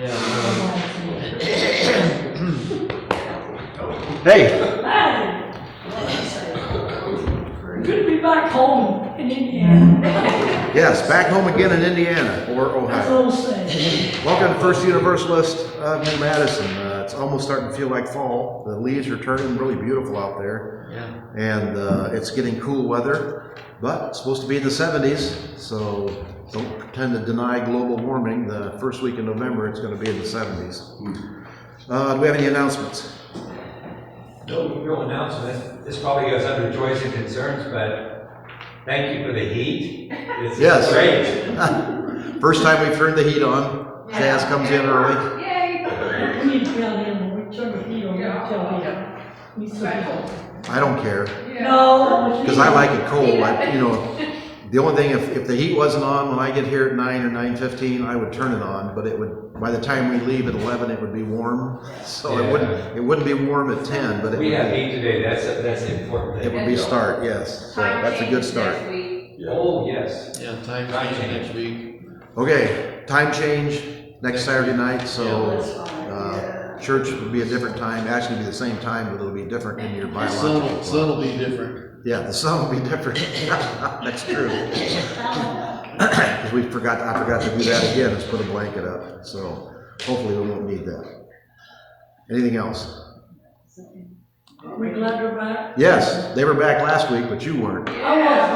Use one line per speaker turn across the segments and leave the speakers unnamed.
Hey.
Good to be back home in Indiana.
Yes, back home again in Indiana or Ohio.
That's what I'm saying.
Welcome to First Universalist of New Madison. It's almost starting to feel like fall. The leaves are turning really beautiful out there.
Yeah.
And it's getting cool weather, but it's supposed to be in the 70s, so don't pretend to deny global warming. The first week in November, it's going to be in the 70s. Do we have any announcements?
No real announcement. This probably goes under joys and concerns, but thank you for the heat. It's
Yes.
great.
First time we've turned the heat on. Jazz comes in early.
Yay! We need to tell him when we turn the heat on, we tell him. He's so cold.
I don't care,
No.
because I like it cold. The only thing, if the heat wasn't on when I get here at 9 or 9:15, I would turn it on, but it would, by the time we leave at 11, it would be warm. So it wouldn't be warm at 10, but
We have heat today. That's the important thing.
it would be start, yes. So that's a good start.
Oh, yes.
Yeah, time change next week.
Okay, time change next Saturday night, so church will be a different time. Actually, it'll be the same time, but it'll be different in your biological clock.
Sun will be different.
Yeah, the sun will be different. That's true. Because I forgot to do that again, is put a blanket up. So hopefully we won't need that. Anything else?
We're glad you're back.
Yes, they were back last week, but you weren't.
I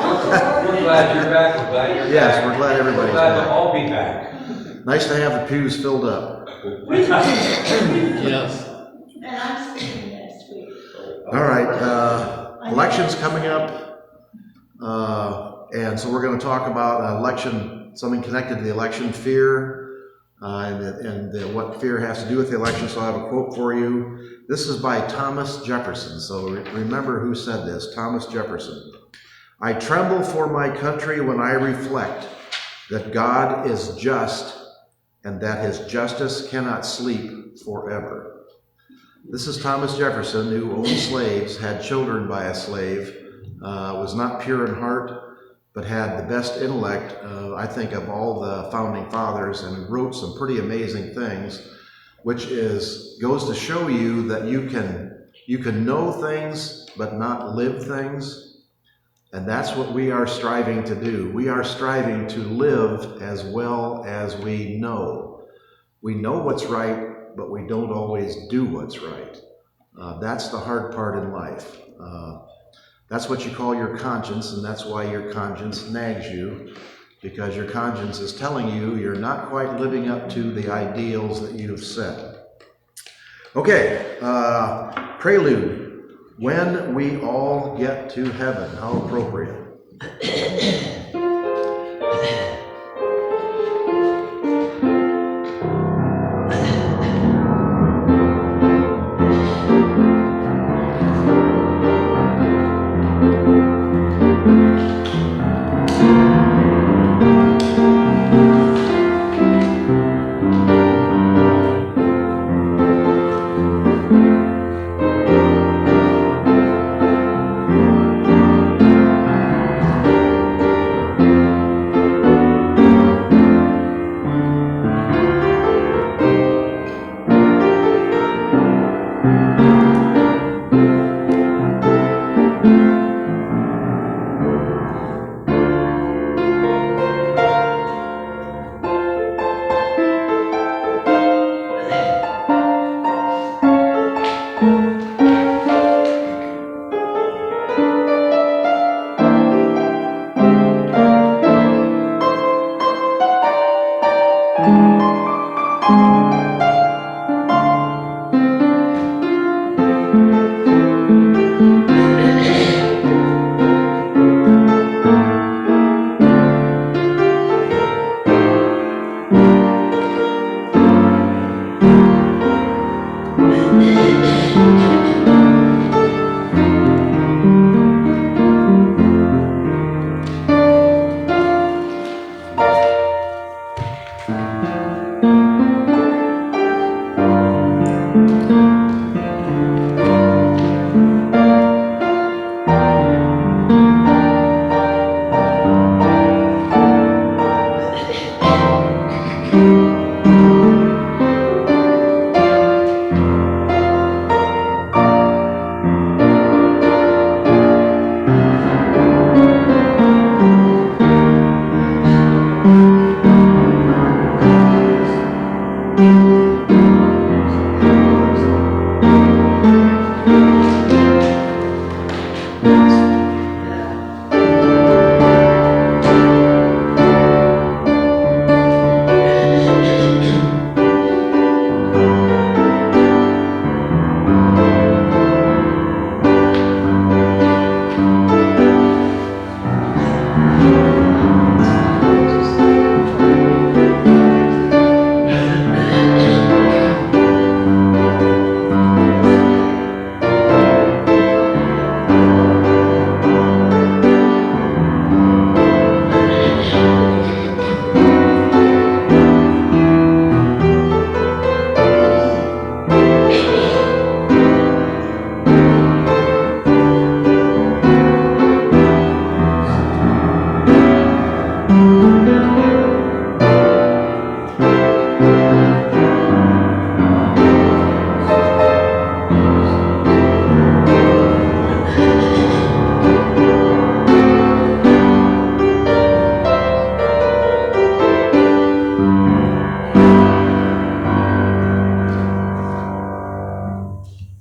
was.
We're glad you're back. We're glad you're
Yes,
back.
we're glad everybody's
We're glad
back.
to all be back.
Nice to have the pews filled up.
Yes.
And I'm speaking next week.
All right, elections coming up, and so we're going to talk about election, something connected to the election, fear, and what fear has to do with the election. So I have a quote for you. This is by Thomas Jefferson. So remember who said this, Thomas Jefferson. "I tremble for my country when I reflect that God is just and that his justice cannot sleep forever." This is Thomas Jefferson, who owned slaves, had children by a slave, was not pure in heart, but had the best intellect, I think, of all the founding fathers, and wrote some pretty amazing things, which goes to show you that you can know things but not live things, and that's what we are striving to do. We are striving to live as well as we know. We know what's right, but we don't always do what's right. That's the hard part in life. That's what you call your conscience, and that's why your conscience nags you, because your conscience is telling you you're not quite living up to the ideals that you've set. Okay, prelude. When we all get to heaven. How appropriate.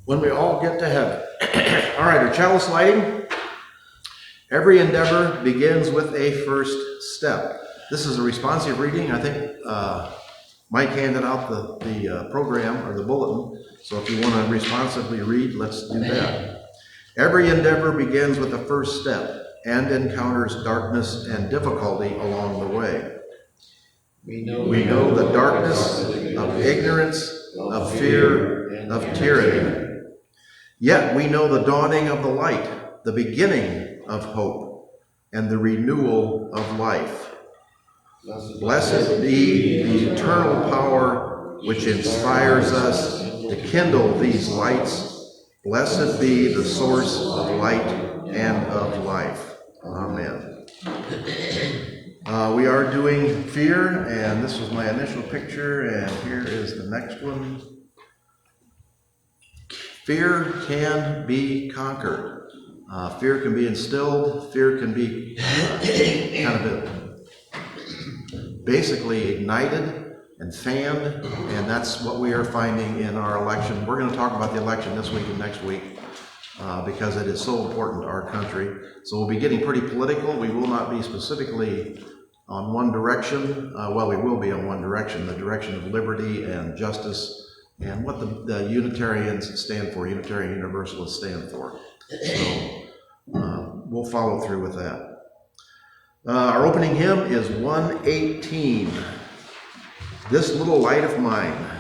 When we all get to heaven. All right, our chalice lighting. Every endeavor begins with a first step. This is a responsive reading. I think Mike handed out the program or the bulletin. So if you want to responsively read, let's do that. Every endeavor begins with a first step and encounters darkness and difficulty along the way. We know the darkness of ignorance, of fear, of tyranny. Yet we know the dawning of the light, the beginning of hope, and the renewal of life. Blessed be the eternal power which inspires us to kindle these lights. Blessed be the source of light and of life. Amen. We are doing fear, and this was my initial picture, and here is the next one. Fear can be conquered. Fear can be instilled. Fear can be basically ignited and fanned, and that's what we are finding in our election. We're going to talk about the election this week and next week because it is so important to our country. So we'll be getting pretty political. We will not be specifically on one direction. Well, we will be on one direction, the direction of liberty and justice, and what the Unitarians stand for, Unitarian Universalists stand for. So we'll follow through with that. Our opening hymn is 118, This Little Light of Mine.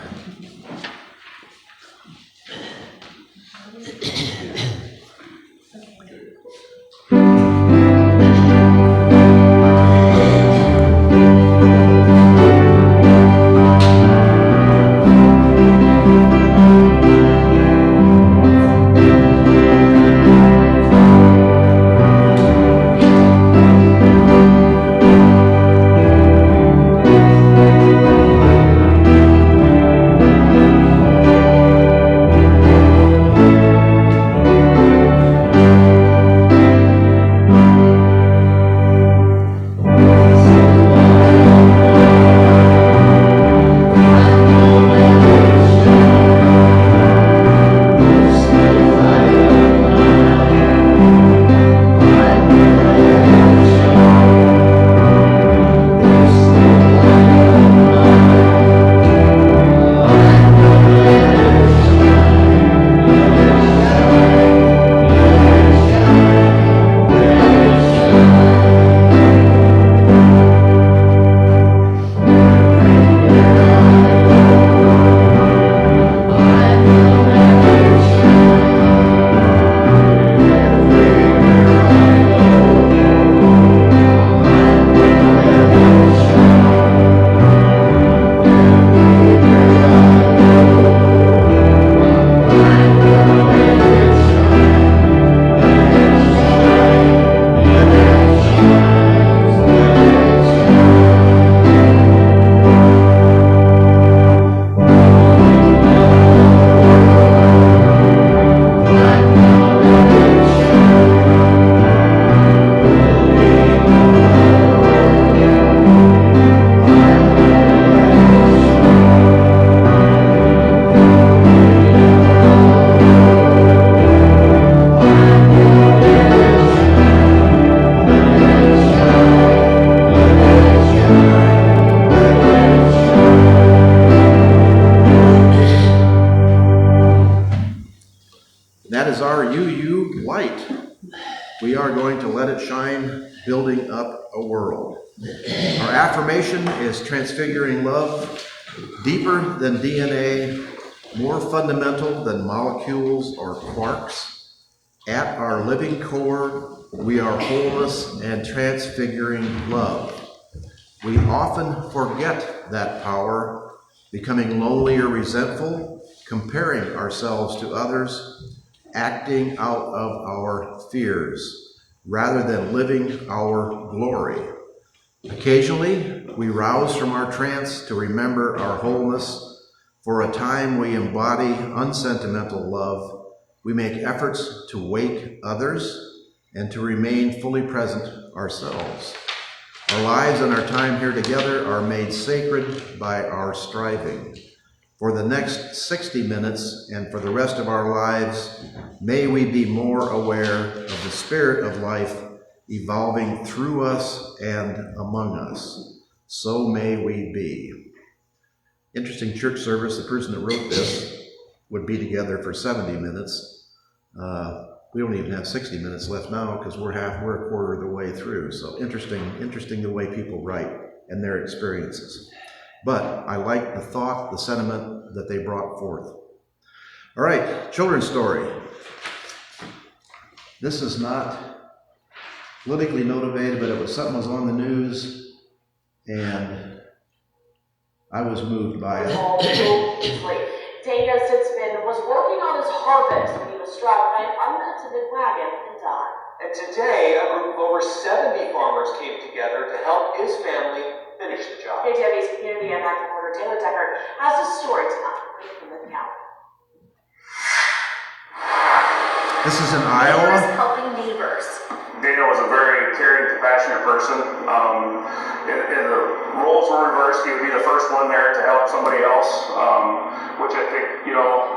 is our UU light. We are going to let it shine, building up a world. Our affirmation is transfiguring love, deeper than DNA, more fundamental than molecules or quarks. At our living core, we are wholeness and transfiguring love. We often forget that power, becoming lonely or resentful, comparing ourselves to others, acting out of our fears, rather than living our glory. Occasionally, we rouse from our trance to remember our wholeness. For a time, we embody unsentimental love. We make efforts to wake others and to remain fully present ourselves. Our lives and our time here together are made sacred by our striving. For the next 60 minutes and for the rest of our lives, may we be more aware of the spirit of life evolving through us and among us. So may we be. Interesting church service. The person that wrote this would be together for 70 minutes. We don't even have 60 minutes left now because we're a quarter of the way through. So interesting the way people write and their experiences. But I like the thought, the sentiment that they brought forth. All right, children's story. This is not politically motivated, but it was something that was on the news, and I was moved by it.
Dana Sitzman was working on his harvest when he was struck by an uncultivated wagon and died.
And today, a group of over 70 farmers came together to help his family finish the job.
KTV's community impact reporter Taylor Decker has a story tonight from the county.
This is in
Neighbors
Iowa.
helping neighbors.
Dana was a very caring, compassionate person. In the roles were reversed, he would be the first one there to help somebody else, which I think,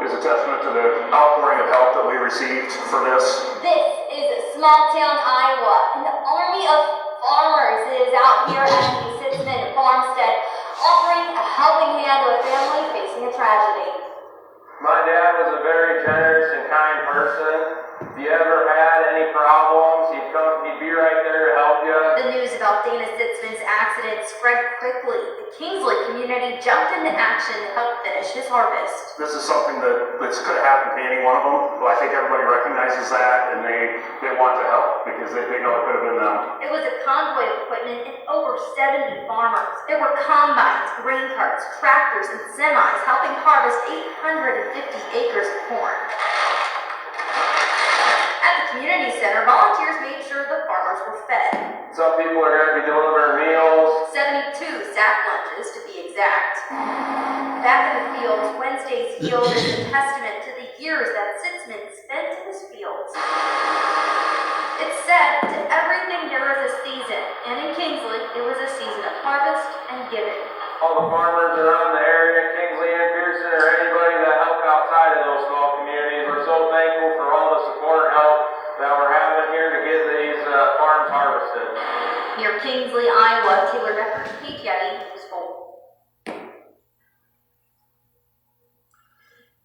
is a testament to the outpouring of help that we received for this.
This is small town Iowa, and the army of farmers is out here at the Sitzman farmstead, offering a helping hand to a family facing a tragedy.
My dad was a very generous and kind person. If you ever had any problems, he'd be right there to help you.
The news about Dana Sitzman's accident spread quickly. The Kingsley community jumped into action to help finish his harvest.
This is something that could have happened to any one of them, but I think everybody recognizes that, and they want to help because they know it could have been them.
It was a convoy of equipment and over 70 farmers. There were combines, grain carts, tractors, and semis helping harvest 850 acres of corn. At the community center, volunteers made sure the farmers were fed.
Some people are going to be delivering meals.
72 sack lunches, to be exact. Back in the fields, Wednesday's yield is a testament to the years that Sitzman spent in his fields. It's said to everything there is a season, and in Kingsley, it was a season of harvest and giving.
All the farmers around the area, Kingsley and Pearson, or anybody that helped outside of those small communities, we're so thankful for all the support and help that we're having here to get these farms harvested.
Near Kingsley, Iowa, Taylor Decker, KTVE News 4.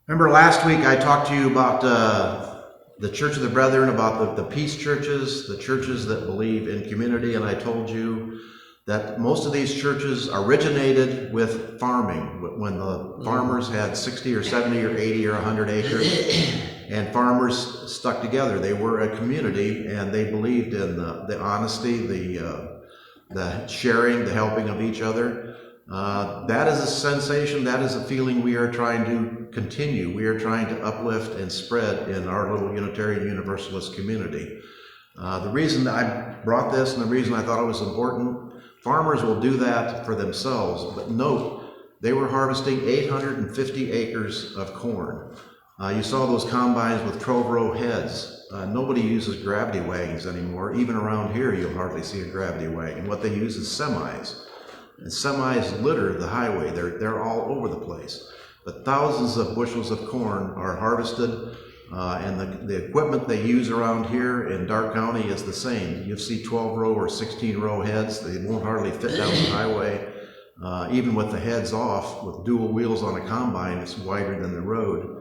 Remember last week I talked to you about the Church of the Brethren, about the peace churches, the churches that believe in community, and I told you that most of these churches originated with farming, when the farmers had 60 or 70 or 80 or 100 acres, and farmers stuck together. They were a community, and they believed in the honesty, the sharing, the helping of each other. That is a sensation, that is a feeling we are trying to continue. We are trying to uplift and spread in our little Unitarian Universalist community. The reason I brought this and the reason I thought it was important, farmers will do that for themselves, but note, they were harvesting 850 acres of corn. You saw those combines with 12-row heads. Nobody uses gravity wagons anymore. Even around here, you'll hardly see a gravity wagon. What they use is semis. And semis litter the highway. They're all over the place. But thousands of bushels of corn are harvested, and the equipment they use around here in Darke County is the same. You'll see 12-row or 16-row heads. They won't hardly fit down the highway. Even with the heads off, with dual wheels on a combine, it's wider than the road.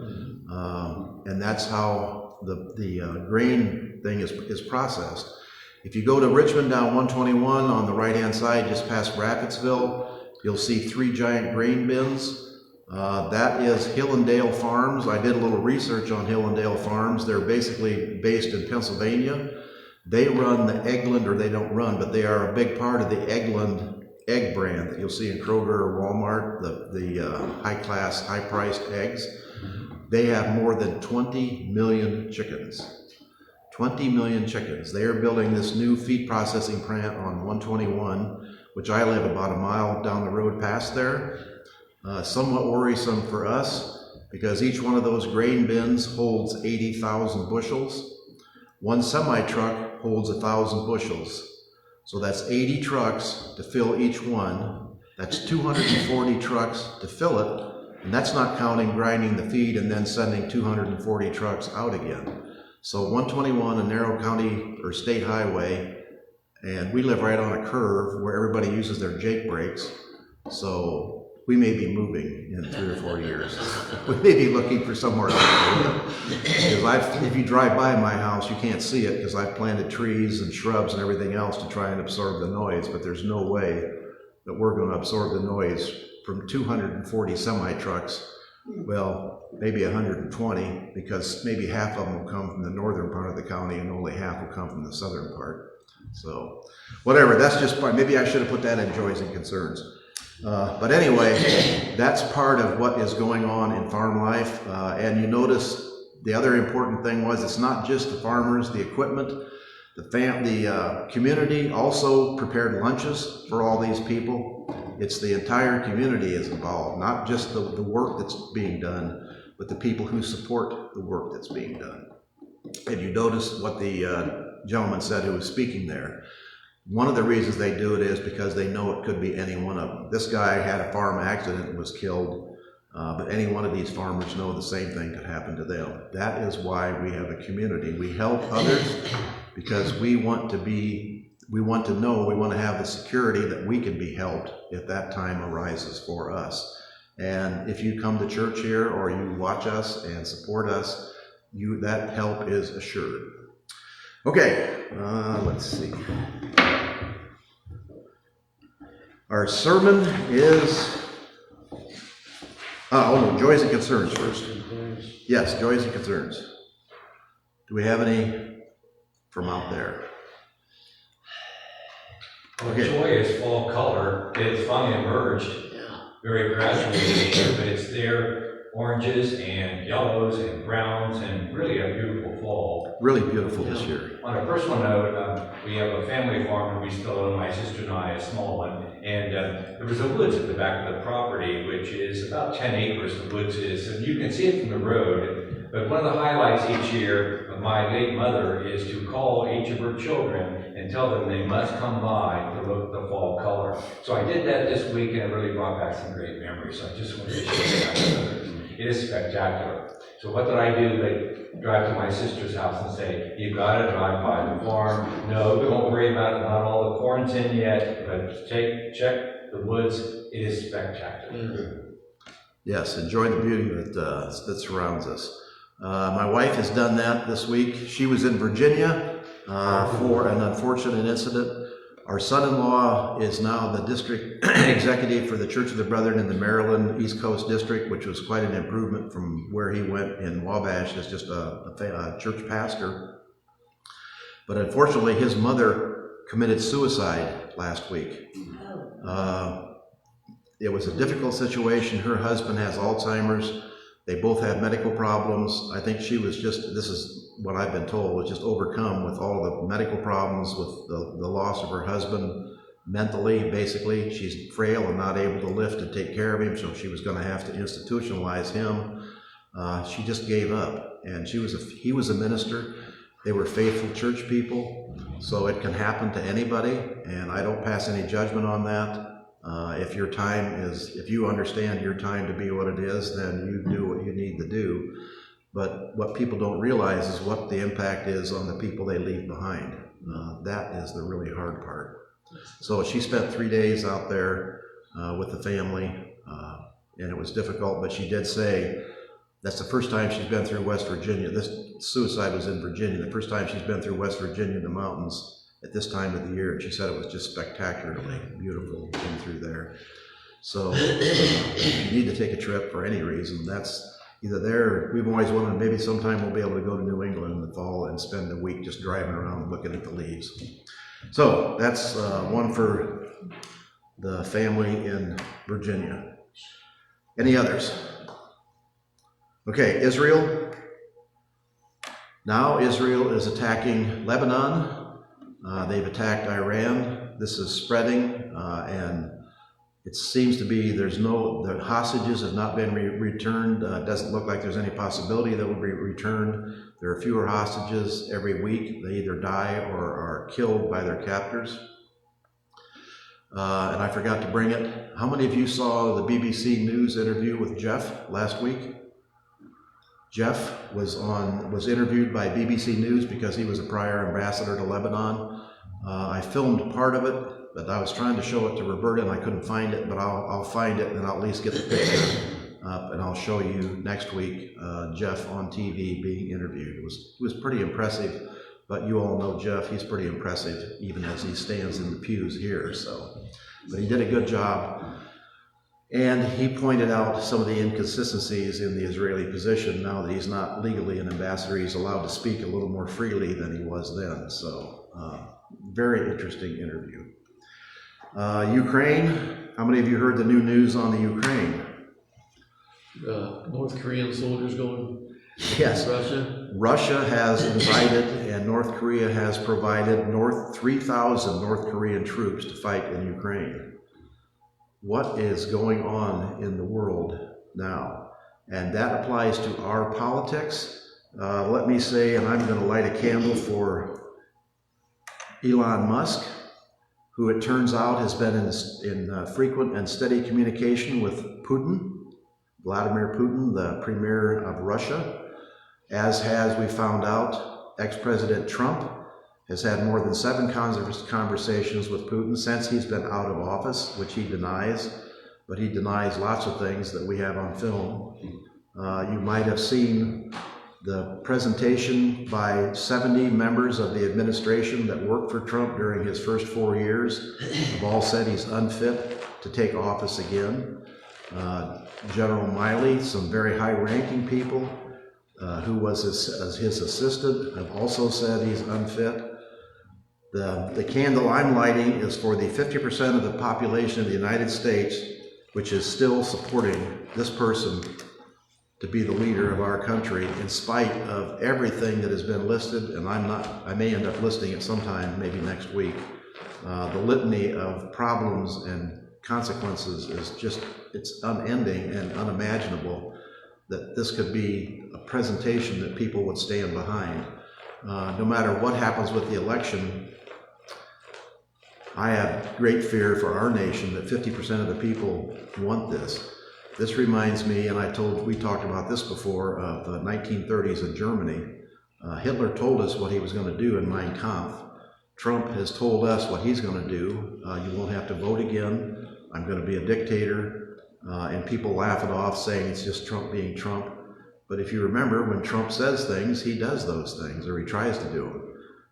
And that's how the grain thing is processed. If you go to Richmond down 121 on the right-hand side, just past Rappidsville, you'll see 3 giant grain bins. That is Hill and Dale Farms. I did a little research on Hill and Dale Farms. They're basically based in Pennsylvania. They run the Eggland, or they don't run, but they are a big part of the Eggland egg brand that you'll see in Kroger or Walmart, the high-class, high-priced eggs. They have more than 20 million chickens. 20 million chickens. They are building this new feed processing plant on 121, which I live about a mile down the road past there. Somewhat worrisome for us because each one of those grain bins holds 80,000 bushels. One semi-truck holds 1,000 bushels. So that's 80 trucks to fill each one. That's 240 trucks to fill it. And that's not counting grinding the feed and then sending 240 trucks out again. So 121, a narrow county or state highway, and we live right on a curve where everybody uses their Jake brakes. So we may be moving in 3 or 4 years. We may be looking for somewhere else to live. Because if you drive by my house, you can't see it because I've planted trees and shrubs and everything else to try and absorb the noise, but there's no way that we're going to absorb the noise from 240 semi-trucks. Well, maybe 120, because maybe half of them will come from the northern part of the county and only half will come from the southern part. So, whatever, that's just part. Maybe I should have put that in joys and concerns. But anyway, that's part of what is going on in farm life. And you notice the other important thing was it's not just the farmers, the equipment. The community also prepared lunches for all these people. It's the entire community is involved, not just the work that's being done, but the people who support the work that's being done. And you notice what the gentleman said who was speaking there. One of the reasons they do it is because they know it could be any one of them. This guy had a farm accident and was killed, but any one of these farmers know the same thing could happen to them. That is why we have a community. We help others because we want to know, we want to have the security that we can be helped if that time arises for us. And if you come to church here or you watch us and support us, that help is assured. Okay, let's see. Our sermon is, joys and concerns first. Yes, joys and concerns. Do we have any from out there?
Well,
Okay.
joy is fall color. It's finally emerged very gradually this year, but it's there. Oranges and yellows and browns and really a beautiful fall.
Really beautiful this year.
On a personal note, we have a family farm that we still own, my sister and I, a small one, and there was a woods at the back of the property, which is about 10 acres the woods is, and you can see it from the road. But one of the highlights each year of my late mother is to call each of her children and tell them they must come by to look at the fall color. So I did that this week and it really brought back some great memories. So I just wanted to share that. It is spectacular. So what did I do? They drive to my sister's house and say, "You've got to drive by the farm. No, don't worry about it. Not all the corn's in yet, but check the woods. It is spectacular."
Yes, enjoy the beauty that surrounds us. My wife has done that this week. She was in Virginia for an unfortunate incident. Our son-in-law is now the district executive for the Church of the Brethren in the Maryland East Coast District, which was quite an improvement from where he went in Wabash as just a church pastor. But unfortunately, his mother committed suicide last week. It was a difficult situation. Her husband has Alzheimer's. They both had medical problems. I think she was this is what I've been told, was just overcome with all the medical problems, with the loss of her husband mentally, basically. She's frail and not able to lift and take care of him, so she was going to have to institutionalize him. She just gave up, and he was a minister. They were faithful church people, so it can happen to anybody, and I don't pass any judgment on that. If you understand your time to be what it is, then you do what you need to do. But what people don't realize is what the impact is on the people they leave behind. That is the really hard part. So she spent 3 days out there with the family, and it was difficult, but she did say, That's the first time she's been through West Virginia. This suicide was in Virginia. The first time she's been through West Virginia in the mountains at this time of the year. And she said it was just spectacularly beautiful in through there. So if you need to take a trip for any reason, that's either there. We've always wanted, maybe sometime we'll be able to go to New England in the fall and spend a week just driving around looking at the leaves. So that's one for the family in Virginia. Any others? Okay, Israel. Now Israel is attacking Lebanon. They've attacked Iran. This is spreading, and it seems to be the hostages have not been returned. It doesn't look like there's any possibility that will be returned. There are fewer hostages every week. They either die or are killed by their captors. And I forgot to bring it. How many of you saw the BBC News interview with Jeff last week? Jeff was interviewed by BBC News because he was a prior ambassador to Lebanon. I filmed part of it, but I was trying to show it to Roberta and I couldn't find it, but I'll find it and I'll at least get the picture up and I'll show you next week Jeff on TV being interviewed. It was pretty impressive, but you all know Jeff, he's pretty impressive even as he stands in the pews here. But he did a good job. And he pointed out some of the inconsistencies in the Israeli position. Now that he's not legally an ambassador, he's allowed to speak a little more freely than he was then. So, very interesting interview. Ukraine. How many of you heard the new news on the Ukraine?
North Korean soldiers going
Yes.
to Russia.
Russia has invited and North Korea has provided 3,000 North Korean troops to fight in Ukraine. What is going on in the world now? And that applies to our politics. Let me say, and I'm going to light a candle for Elon Musk, who it turns out has been in frequent and steady communication with Putin, Vladimir Putin, the premier of Russia, as has, we found out, ex-President Trump has had more than 7 conversations with Putin since he's been out of office, which he denies, but he denies lots of things that we have on film. You might have seen the presentation by 70 members of the administration that worked for Trump during his first 4 years. Have all said he's unfit to take office again. General Miley, some very high-ranking people who was his assistant, have also said he's unfit. The candle I'm lighting is for the 50% of the population of the United States, which is still supporting this person to be the leader of our country in spite of everything that has been listed, and I may end up listing it sometime, maybe next week. The litany of problems and consequences is just, it's unending and unimaginable that this could be a presentation that people would stand behind. No matter what happens with the election, I have great fear for our nation that 50% of the people want this. This reminds me, and we talked about this before, of the 1930s in Germany. Hitler told us what he was going to do in Mein Kampf. Trump has told us what he's going to do. You won't have to vote again. I'm going to be a dictator. And people laugh it off, saying it's just Trump being Trump. But if you remember, when Trump says things, he does those things, or he tries to do them.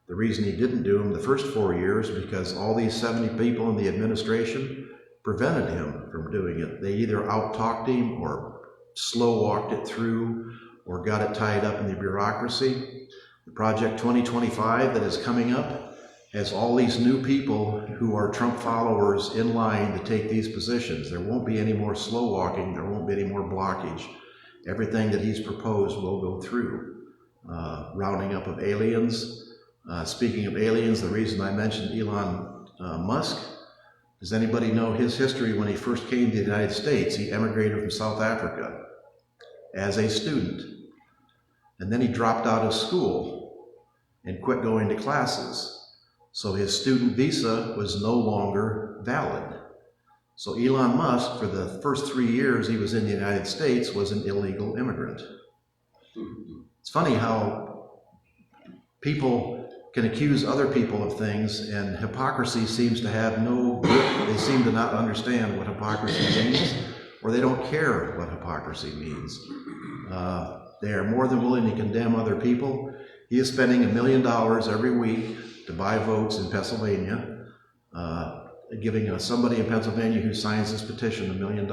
The reason he didn't do them the first 4 years because all these 70 people in the administration prevented him from doing it. They either out-talked him or slow-walked it through or got it tied up in the bureaucracy. The Project 2025 that is coming up has all these new people who are Trump followers in line to take these positions. There won't be any more slow-walking. There won't be any more blockage. Everything that he's proposed will go through. Rounding up of aliens. Speaking of aliens, the reason I mentioned Elon Musk, does anybody know his history when he first came to the United States? He emigrated from South Africa as a student. And then he dropped out of school and quit going to classes. So his student visa was no longer valid. So Elon Musk, for the first 3 years he was in the United States, was an illegal immigrant. It's funny how people can accuse other people of things, and hypocrisy seems to have no grip. They seem to not understand what hypocrisy means, or they don't care what hypocrisy means. They are more than willing to condemn other people. He is spending $1 million every week to buy votes in Pennsylvania, giving somebody in Pennsylvania who signs this petition $1 million.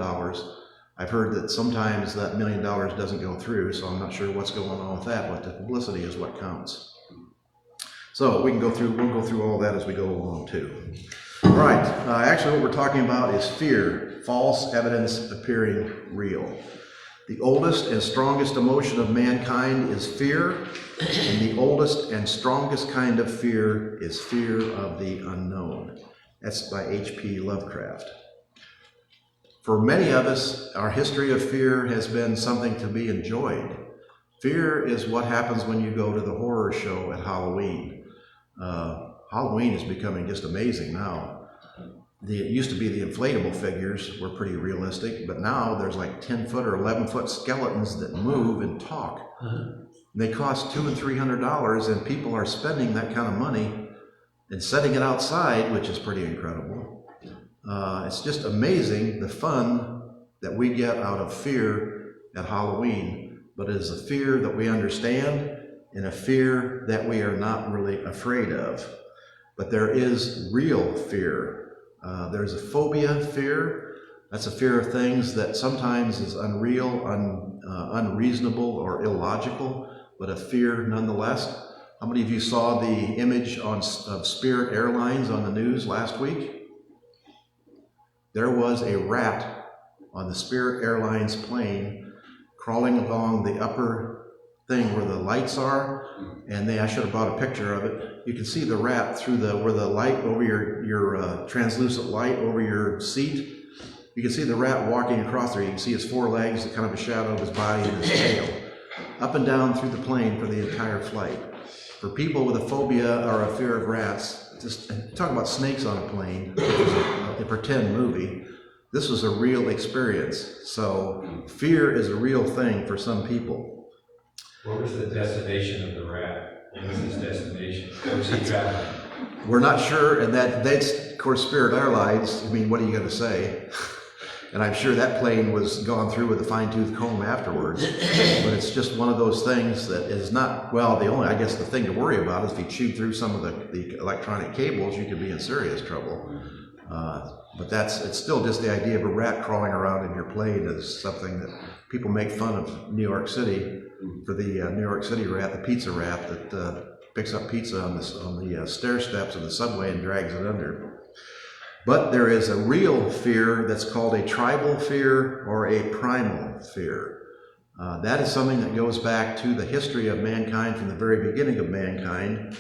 I've heard that sometimes that $1 million doesn't go through, so I'm not sure what's going on with that, but the publicity is what counts. So we'll go through all that as we go along too. All right, actually what we're talking about is fear, false evidence appearing real. The oldest and strongest emotion of mankind is fear, and the oldest and strongest kind of fear is fear of the unknown. That's by H.P. Lovecraft. For many of us, our history of fear has been something to be enjoyed. Fear is what happens when you go to the horror show at Halloween. Halloween is becoming just amazing now. It used to be the inflatable figures were pretty realistic, but now there's like 10-foot or 11-foot skeletons that move and talk. And they cost $200 and $300, and people are spending that kind of money and setting it outside, which is pretty incredible. It's just amazing the fun that we get out of fear at Halloween, but it is a fear that we understand and a fear that we are not really afraid of. But there is real fear. There's a phobia fear. That's a fear of things that sometimes is unreal, unreasonable, or illogical, but a fear nonetheless. How many of you saw the image of Spirit Airlines on the news last week? There was a rat on the Spirit Airlines plane crawling along the upper thing where the lights are, and I should have brought a picture of it. You can see the rat through where the light over your translucent light over your seat. You can see the rat walking across there. You can see his four legs, kind of a shadow of his body and his tail, up and down through the plane for the entire flight. For people with a phobia or a fear of rats, just talk about snakes on a plane, which is a pretend movie. This was a real experience. So fear is a real thing for some people.
What was the destination of the rat? What was his destination? Where was he traveling?
We're not sure, and that's, of course, Spirit Airlines. I mean, what are you going to say? And I'm sure that plane was gone through with a fine-tooth comb afterwards. But it's just one of those things that is not, well, I guess the thing to worry about is if you chew through some of the electronic cables, you could be in serious trouble. But it's still just the idea of a rat crawling around in your plane is something that people make fun of New York City for the New York City rat, the pizza rat that picks up pizza on the stair steps of the subway and drags it under. But there is a real fear that's called a tribal fear or a primal fear. That is something that goes back to the history of mankind from the very beginning of mankind.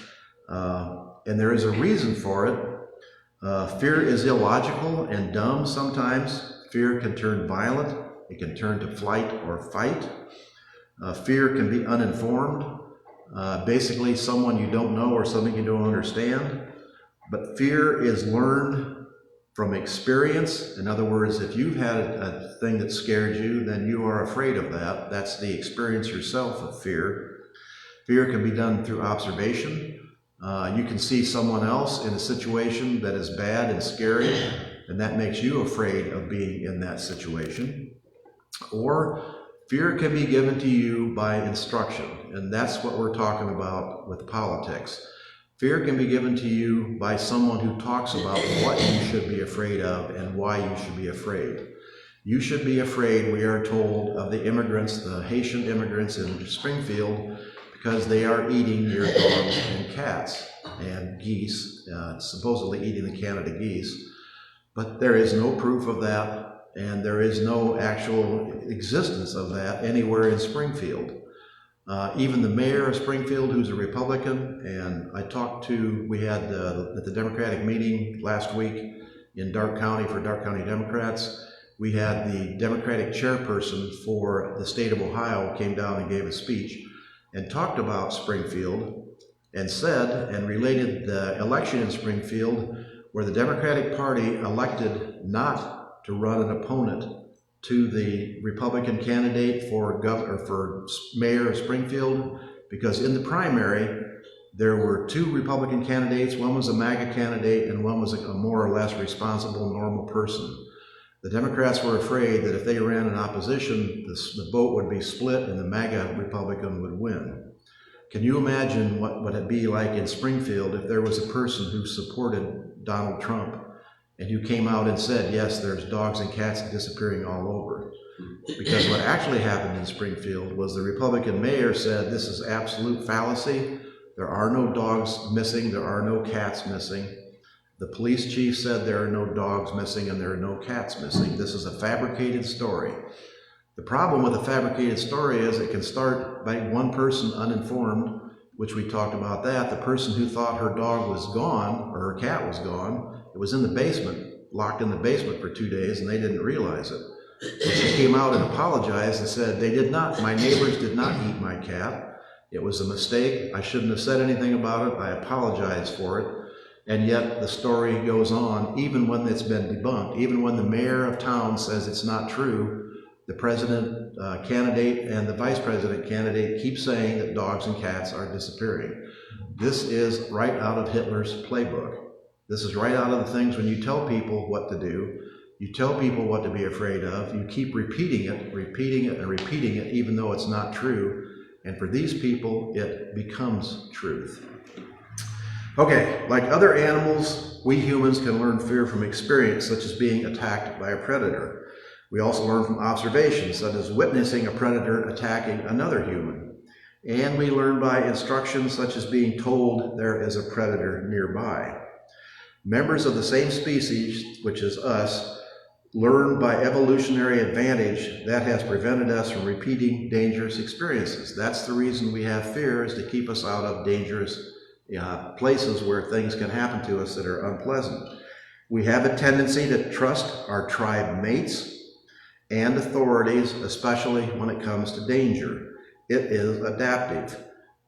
And there is a reason for it. Fear is illogical and dumb sometimes. Fear can turn violent. It can turn to flight or fight. Fear can be uninformed. Basically someone you don't know or something you don't understand. But fear is learned from experience. In other words, if you've had a thing that scared you, then you are afraid of that. That's the experience yourself of fear. Fear can be done through observation. You can see someone else in a situation that is bad and scary, and that makes you afraid of being in that situation. Or fear can be given to you by instruction, and that's what we're talking about with politics. Fear can be given to you by someone who talks about what you should be afraid of and why you should be afraid. You should be afraid, we are told, of the immigrants, the Haitian immigrants in Springfield, because they are eating your dogs and cats and geese, supposedly eating the Canada geese. But there is no proof of that, and there is no actual existence of that anywhere in Springfield. Even the mayor of Springfield, who's a Republican, and we had at the Democratic meeting last week in Darke County for Darke County Democrats, we had the Democratic chairperson for the state of Ohio came down and gave a speech and talked about Springfield and said and related the election in Springfield where the Democratic Party elected not to run an opponent to the Republican candidate for mayor of Springfield, because in the primary there were two Republican candidates. One was a MAGA candidate and one was a more or less responsible, normal person. The Democrats were afraid that if they ran in opposition, the vote would be split and the MAGA Republican would win. Can you imagine what would it be like in Springfield if there was a person who supported Donald Trump and who came out and said, yes, there's dogs and cats disappearing all over? Because what actually happened in Springfield was the Republican mayor said, this is absolute fallacy. There are no dogs missing. There are no cats missing. The police chief said there are no dogs missing and there are no cats missing. This is a fabricated story. The problem with a fabricated story is it can start by one person uninformed, which we talked about that. The person who thought her dog was gone or her cat was gone, it was in the basement, locked in the basement for 2 days, and they didn't realize it. So she came out and apologized and said, my neighbors did not eat my cat. It was a mistake. I shouldn't have said anything about it. I apologize for it. And yet the story goes on, even when it's been debunked, even when the mayor of town says it's not true, the president candidate and the vice president candidate keep saying that dogs and cats are disappearing. This is right out of Hitler's playbook. This is right out of the things when you tell people what to do, you tell people what to be afraid of, you keep repeating it, and repeating it, even though it's not true. And for these people, it becomes truth. Okay, like other animals, we humans can learn fear from experience, such as being attacked by a predator. We also learn from observation, such as witnessing a predator attacking another human. And we learn by instruction, such as being told there is a predator nearby. Members of the same species, which is us, learn by evolutionary advantage that has prevented us from repeating dangerous experiences. That's the reason we have fear, is to keep us out of dangerous places where things can happen to us that are unpleasant. We have a tendency to trust our tribe mates and authorities, especially when it comes to danger. It is adaptive.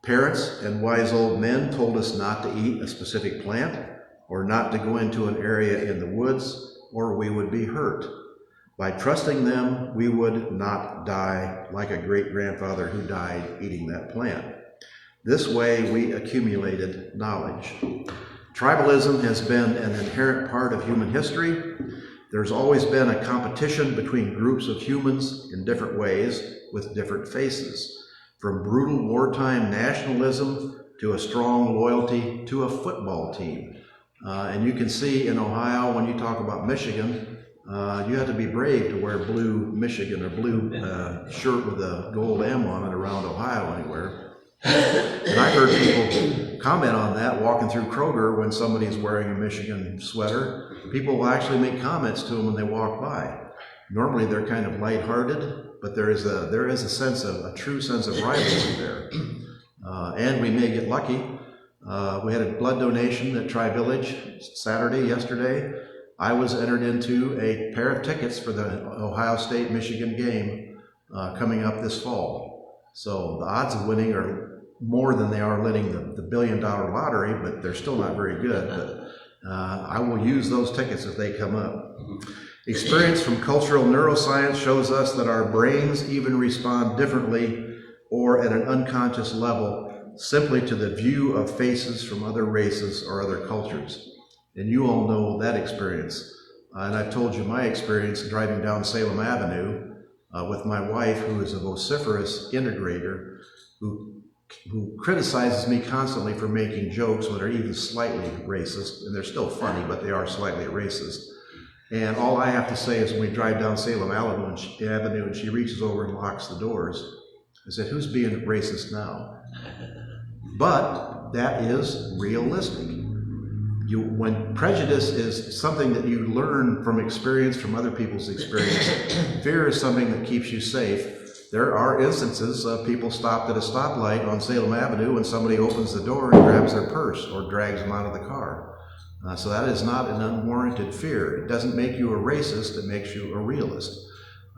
Parents and wise old men told us not to eat a specific plant or not to go into an area in the woods, or we would be hurt. By trusting them, we would not die like a great-grandfather who died eating that plant. This way, we accumulated knowledge. Tribalism has been an inherent part of human history. There's always been a competition between groups of humans in different ways with different faces, from brutal wartime nationalism to a strong loyalty to a football team. And you can see in Ohio, when you talk about Michigan, you have to be brave to wear blue Michigan or blue shirt with a gold M on it around Ohio anywhere. And I heard people comment on that walking through Kroger when somebody's wearing a Michigan sweater. People will actually make comments to them when they walk by. Normally they're kind of lighthearted, but there is a true sense of rivalry there. And we may get lucky. We had a blood donation at Tri-Village yesterday. I was entered into a pair of tickets for the Ohio State-Michigan game coming up this fall. So the odds of winning are more than they are winning the $1 billion lottery, but they're still not very good. But I will use those tickets if they come up. Experience from cultural neuroscience shows us that our brains even respond differently or at an unconscious level simply to the view of faces from other races or other cultures. And you all know that experience. And I've told you my experience driving down Salem Avenue with my wife, who is a vociferous integrator, who criticizes me constantly for making jokes that are even slightly racist, and they're still funny, but they are slightly racist. And all I have to say is when we drive down Salem Avenue and she reaches over and locks the doors, I said, who's being racist now? But that is realistic. When prejudice is something that you learn from experience, from other people's experience, fear is something that keeps you safe. There are instances of people stopped at a stoplight on Salem Avenue and somebody opens the door and grabs their purse or drags them out of the car. So that is not an unwarranted fear. It doesn't make you a racist, it makes you a realist.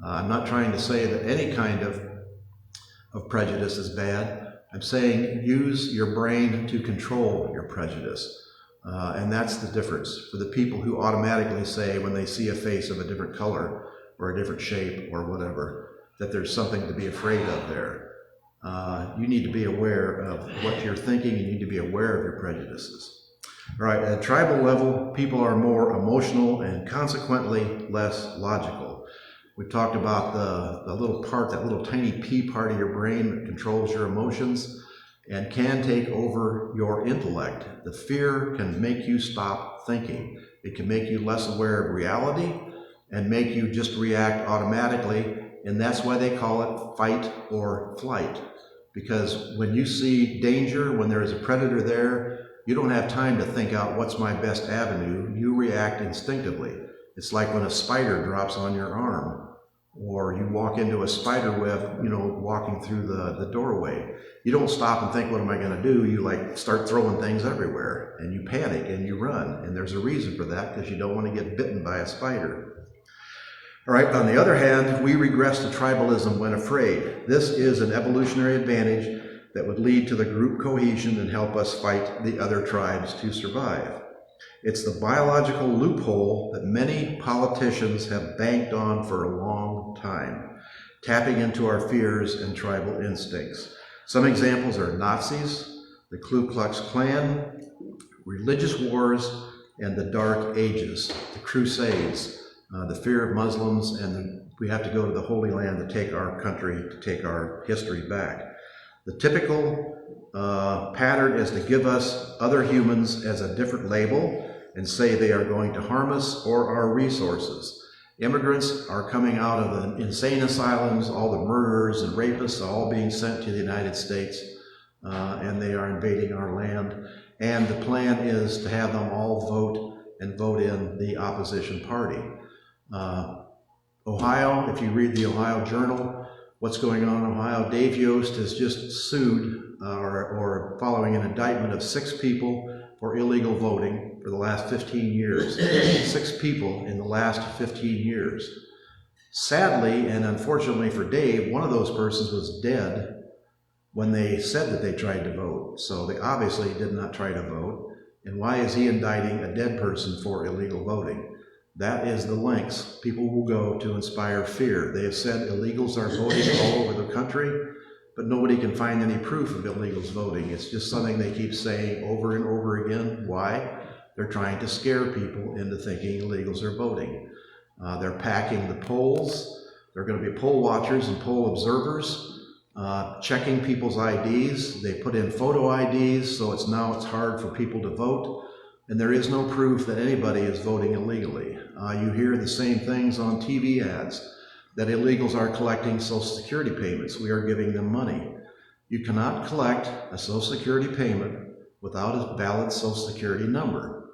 I'm not trying to say that any kind of prejudice is bad. I'm saying use your brain to control your prejudice. And that's the difference for the people who automatically say when they see a face of a different color or a different shape or whatever, that there's something to be afraid of there. You need to be aware of what you're thinking. You need to be aware of your prejudices. All right, at tribal level, people are more emotional and consequently less logical. We talked about the little part, that little tiny P part of your brain that controls your emotions and can take over your intellect. The fear can make you stop thinking. It can make you less aware of reality and make you just react automatically, and that's why they call it fight or flight. Because when you see danger, when there is a predator there, you don't have time to think out what's my best avenue. You react instinctively. It's like when a spider drops on your arm, or you walk into a spider web, walking through the doorway. You don't stop and think, what am I going to do? You start throwing things everywhere, and you panic and you run. And there's a reason for that, because you don't want to get bitten by a spider. All right, on the other hand, we regress to tribalism when afraid. This is an evolutionary advantage that would lead to the group cohesion and help us fight the other tribes to survive. It's the biological loophole that many politicians have banked on for a long time, tapping into our fears and tribal instincts. Some examples are Nazis, the Ku Klux Klan, religious wars, and the Dark Ages, the Crusades, the fear of Muslims, and we have to go to the Holy Land to take our country, to take our history back. The typical pattern is to give us other humans as a different label and say they are going to harm us or our resources. Immigrants are coming out of the insane asylums, all the murderers and rapists are all being sent to the United States, and they are invading our land. And the plan is to have them all vote in the opposition party. Ohio, if you read the Ohio Journal, what's going on in Ohio, Dave Yost has just sued or following an indictment of 6 people for illegal voting for the last 15 years. 6 people in the last 15 years. Sadly, and unfortunately for Dave, one of those persons was dead when they said that they tried to vote. So they obviously did not try to vote. And why is he indicting a dead person for illegal voting? That is the lengths people will go to inspire fear. They have said illegals are voting all over the country, but nobody can find any proof of illegals voting. It's just something they keep saying over and over again. Why? They're trying to scare people into thinking illegals are voting. They're packing the polls. They're going to be poll watchers and poll observers, checking people's IDs. They put in photo IDs, so it's hard for people to vote. And there is no proof that anybody is voting illegally. You hear the same things on TV ads, that illegals are collecting Social Security payments. We are giving them money. You cannot collect a Social Security payment without a valid Social Security number.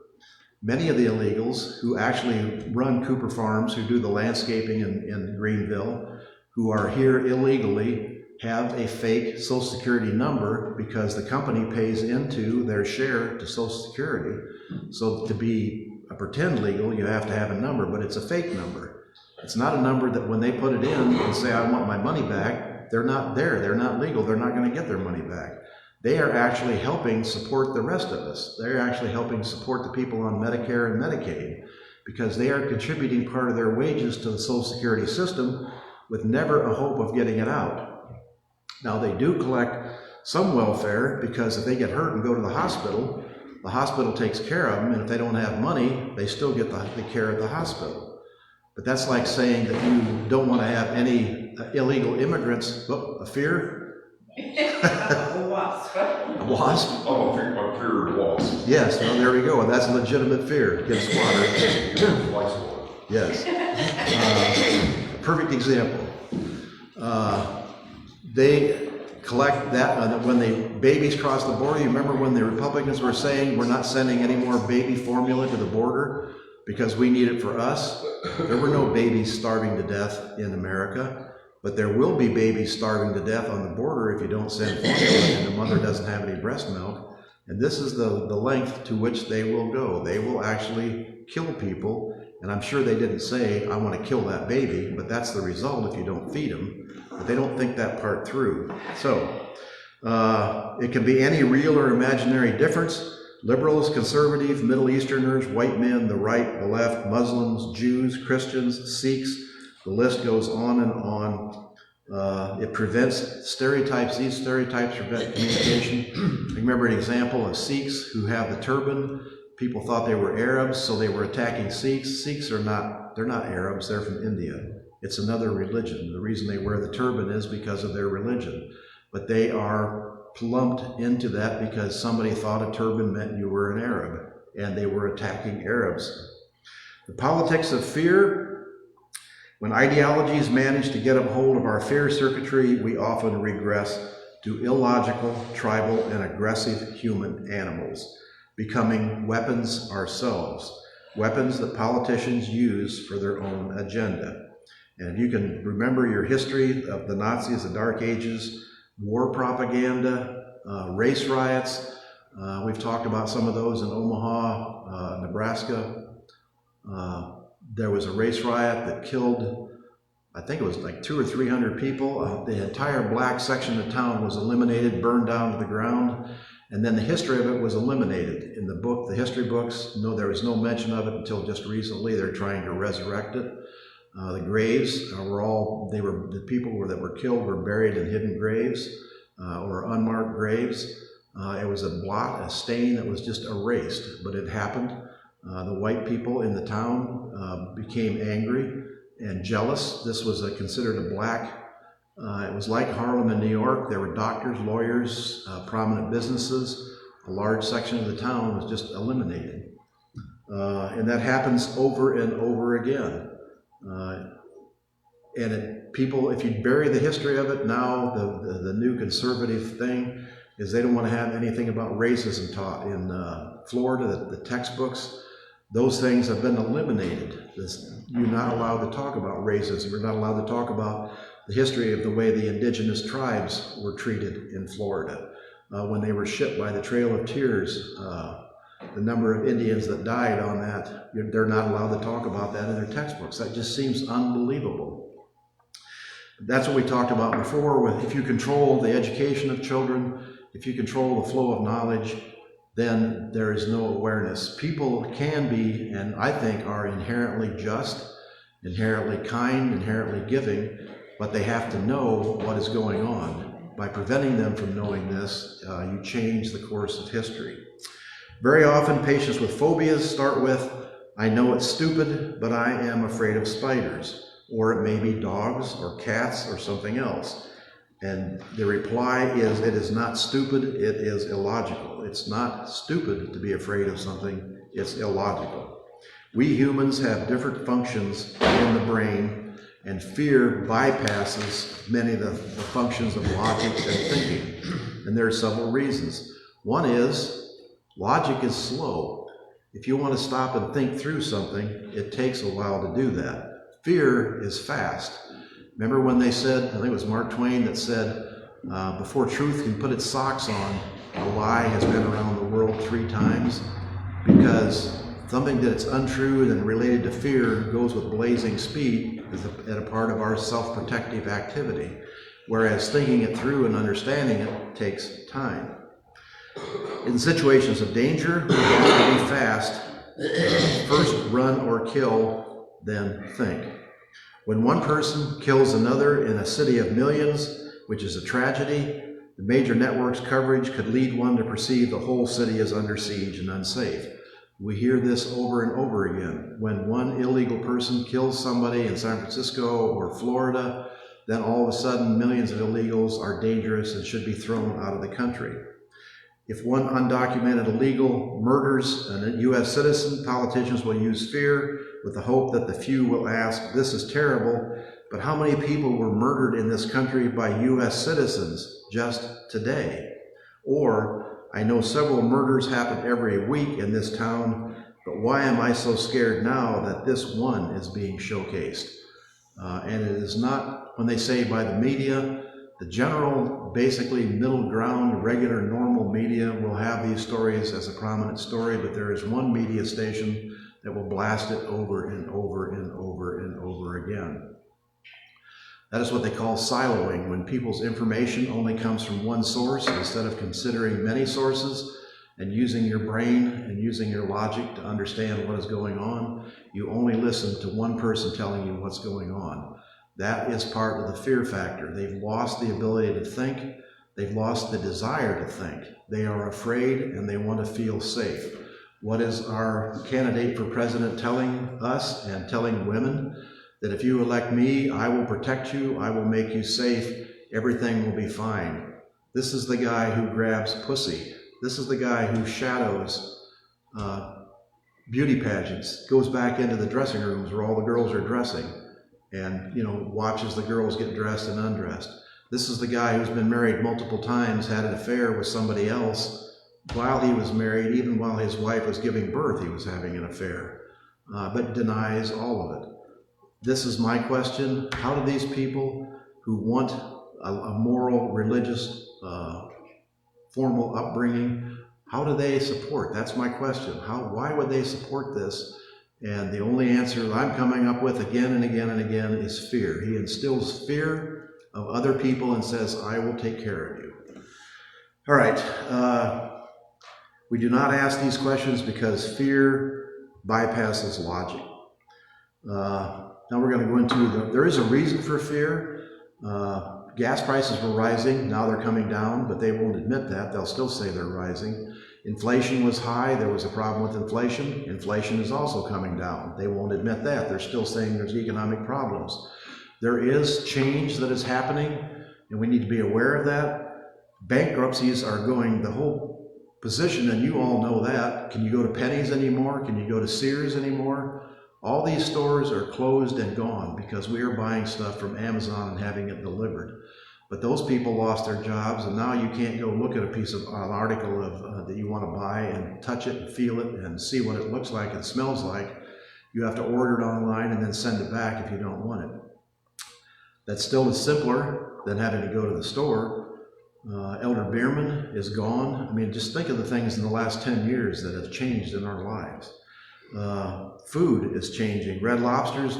Many of the illegals who actually run Cooper Farms, who do the landscaping in Greenville, who are here illegally, have a fake Social Security number because the company pays into their share to Social Security. So to be a pretend legal, you have to have a number, but it's a fake number. It's not a number that when they put it in and say, I want my money back, they're not there, they're not legal, they're not going to get their money back. They are actually helping support the rest of us. They're actually helping support the people on Medicare and Medicaid because they are contributing part of their wages to the Social Security system with never a hope of getting it out. Now they do collect some welfare because if they get hurt and go to the hospital takes care of them, and if they don't have money, they still get the care at the hospital. But that's like saying that you don't want to have any illegal immigrants. Oh, a fear?
A wasp.
A wasp?
Oh, a fear of wasps.
Yes, well, there we go. And that's a legitimate fear. Get slaughtered. Yes. Perfect example. They collect that when the babies cross the border. You remember when the Republicans were saying we're not sending any more baby formula to the border because we need it for us? There were no babies starving to death in America, but there will be babies starving to death on the border if you don't send formula and the mother doesn't have any breast milk. And this is the length to which they will go. They will actually kill people. And I'm sure they didn't say, I want to kill that baby, but that's the result if you don't feed them. But they don't think that part through. So it can be any real or imaginary difference. Liberals, conservative, Middle Easterners, white men, the right, the left, Muslims, Jews, Christians, Sikhs, the list goes on and on. It prevents stereotypes. These stereotypes prevent communication. I remember an example of Sikhs who have the turban, people thought they were Arabs, so they were attacking Sikhs. Sikhs are not, they're not Arabs, they're from India. It's another religion. The reason they wear the turban is because of their religion. But they are plumped into that because somebody thought a turban meant you were an Arab, and they were attacking Arabs. The politics of fear. When ideologies manage to get a hold of our fear circuitry, we often regress to illogical, tribal, and aggressive human animals, becoming weapons ourselves, weapons that politicians use for their own agenda. And if you can remember your history of the Nazis, the Dark Ages, war propaganda, race riots, we've talked about some of those in Omaha, Nebraska. There was a race riot that killed, I think it was like 200 or 300 people. The entire black section of town was eliminated, burned down to the ground, and then the history of it was eliminated. In the book, the history books, no, there was no mention of it until just recently. They're trying to resurrect it. The graves the people that were killed were buried in hidden graves or unmarked graves. It was a blot, a stain that was just erased, but it happened. The white people in the town became angry and jealous. This was considered a black, it was like Harlem in New York. There were doctors, lawyers, prominent businesses. A large section of the town was just eliminated. And that happens over and over again. People, if you bury the history of it now, the new conservative thing is they don't want to have anything about racism taught in Florida. The textbooks, those things have been eliminated. You're not allowed to talk about racism. You're not allowed to talk about the history of the way the indigenous tribes were treated in Florida. When they were shipped by the Trail of Tears, the number of Indians that died on that, they're not allowed to talk about that in their textbooks. That just seems unbelievable. That's what we talked about before. If you control the education of children, if you control the flow of knowledge, then there is no awareness. People can be, and I think are inherently just, inherently kind, inherently giving, but they have to know what is going on. By preventing them from knowing this, you change the course of history. Very often, patients with phobias start with, I know it's stupid, but I am afraid of spiders. Or it may be dogs or cats or something else. And the reply is, it is not stupid, it is illogical. It's not stupid to be afraid of something, it's illogical. We humans have different functions in the brain, and fear bypasses many of the functions of logic and thinking. And there are several reasons. One is, logic is slow. If you want to stop and think through something, it takes a while to do that. Fear is fast. Remember when they said, I think it was Mark Twain that said, before truth can put its socks on, a lie has been around the world 3 times, because something that's untrue and related to fear goes with blazing speed as a part of our self-protective activity, whereas thinking it through and understanding it takes time. In situations of danger, we have to be fast. First run or kill, then think. When one person kills another in a city of millions, which is a tragedy, the major network's coverage could lead one to perceive the whole city as under siege and unsafe. We hear this over and over again. When one illegal person kills somebody in San Francisco or Florida, then all of a sudden millions of illegals are dangerous and should be thrown out of the country. If one undocumented illegal murders a U.S. citizen, politicians will use fear with the hope that the few will ask, this is terrible, but how many people were murdered in this country by U.S. citizens just today? Or, I know several murders happen every week in this town, but why am I so scared now that this one is being showcased? And it is not, when they say by the media, the general, basically middle ground, regular, normal media will have these stories as a prominent story, but there is one media station that will blast it over and over and over and over again. That is what they call siloing, when people's information only comes from one source instead of considering many sources and using your brain and using your logic to understand what is going on. You only listen to one person telling you what's going on. That is part of the fear factor. They've lost the ability to think. They've lost the desire to think. They are afraid and they want to feel safe. What is our candidate for president telling us and telling women? That if you elect me, I will protect you, I will make you safe, everything will be fine. This is the guy who grabs pussy. This is the guy who shadows beauty pageants, goes back into the dressing rooms where all the girls are dressing and, watches the girls get dressed and undressed. This is the guy who's been married multiple times, had an affair with somebody else while he was married, even while his wife was giving birth, he was having an affair, but denies all of it. This is my question. How do these people who want a moral, religious, formal upbringing, how do they support? That's my question. Why would they support this? And the only answer I'm coming up with again and again and again is fear. He instills fear of other people and says, I will take care of you. All right. We do not ask these questions because fear bypasses logic. Now we're going to go into there is a reason for fear. Gas prices were rising, now they're coming down, but they won't admit that. They'll still say they're rising. Inflation was high, there was a problem with inflation. Inflation is also coming down. They won't admit that. They're still saying there's economic problems. There is change that is happening, and we need to be aware of that. Bankruptcies are going, the whole position, and you all know that. Can you go to Penny's anymore? Can you go to Sears anymore? All these stores are closed and gone because we are buying stuff from Amazon and having it delivered. But those people lost their jobs, and now you can't go look at an article that you want to buy and touch it and feel it and see what it looks like and smells like. You have to order it online and then send it back if you don't want it. That still is simpler than having to go to the store. Elder Bierman is gone. I mean, just think of the things in the last 10 years that have changed in our lives. Food is changing. Red Lobster's